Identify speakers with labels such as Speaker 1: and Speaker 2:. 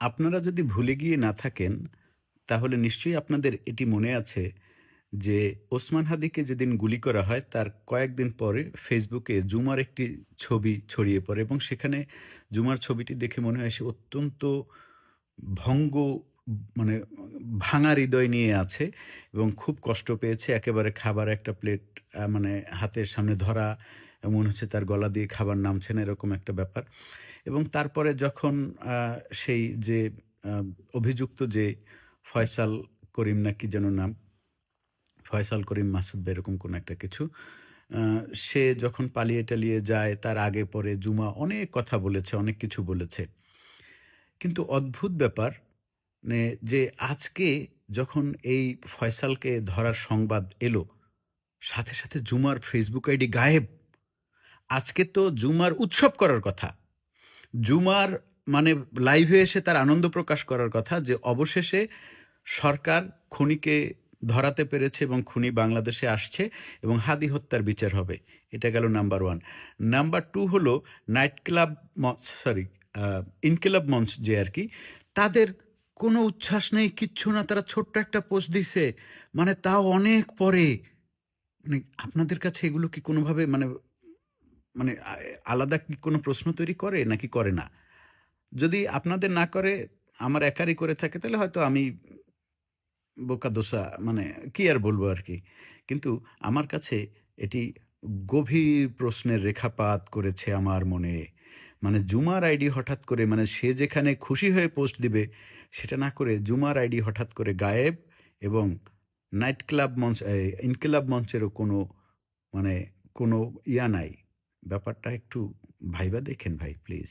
Speaker 1: আপনারা যদি ভুলে গিয়ে না থাকেন, তাহলে নিশ্চয়ই আপনাদের এটি মনে আছে যে ওসমান হাদিকে যেদিন গুলি করা হয় তার কয়েকদিন পরে ফেসবুকে জুমার একটি ছবি ছড়িয়ে পড়ে এবং সেখানে জুমার ছবিটি দেখে মনে হয় সে অত্যন্ত ভঙ্গ মানে ভাঙা হৃদয় নিয়ে আছে এবং খুব কষ্ট পেয়েছে। একেবারে খাবার একটা প্লেট মানে হাতের সামনে ধরা, মনে হচ্ছে তার গলা দিয়ে খাবার নামছে না, এরকম একটা ব্যাপার। এবং তারপরে যখন আ সেই যে আ অভিযুক্ত যে ফয়সাল করিম না কি যেন নাম? ফয়সাল করিম মাসুদ বা এরকম কোনো একটা কিছু। আ সে যখন পালিয়ে-টালিয়ে যায় তার আগে পরে জুমা অনেক কথা বলেছে, অনেক কিছু বলেছে। কিন্তু অদ্ভুত ব্যাপার যে আজকে যখন এই ফয়সালকে ধরার সংবাদ এলো, সাথে সাথে জুমার ফেসবুক আইডি গায়েব। আজকে তো জুমার উৎসব করার কথা। জুমার মানে লাইভে এসে তার আনন্দ প্রকাশ করার কথা যে অবশেষে সরকার খুনিকে ধরাতে পেরেছে এবং খুনি বাংলাদেশে আসছে এবং হাদি হত্যার বিচার হবে। এটা গেল নাম্বার 1। নাম্বার 2 হলো নাইট ক্লাব সরি আ ইনকিলাব মঞ্চ যে আরকি, তাদের কোনো উচ্ছ্বাস নেই, কিচ্ছু না। তারা ছোট্ট একটা পোস্ট দিছে। মানে তাও অনেক পরে। মানে আপনাদের কাছে এগুলো কি কোনোভাবে মানে মানে আলাদা কি কোনো প্রশ্ন তৈরি করে নাকি করে না? যদি আপনাদের না করে, আমার একারই করে থাকে, তাহলে হয়তো আমি বোকা-দোসা মানে কি আর বলবো আরকি। কিন্তু আমার কাছে এটি গভীর প্রশ্নের রেখাপাত করেছে আমার মনে। মানে জুমার আইডি হঠাৎ করে মানে সে যেখানে খুশি হয়ে পোস্ট দিবে, সেটা না করে জুমার আইডি হঠাৎ করে গায়েব এবং নাইট ক্লাব মঞ্চ ইনকিলাব মঞ্চেরও কোনো মানে কোনো নাই। ব্যাপারটা একটু ভাইবা দেখেন ভাই প্লিজ।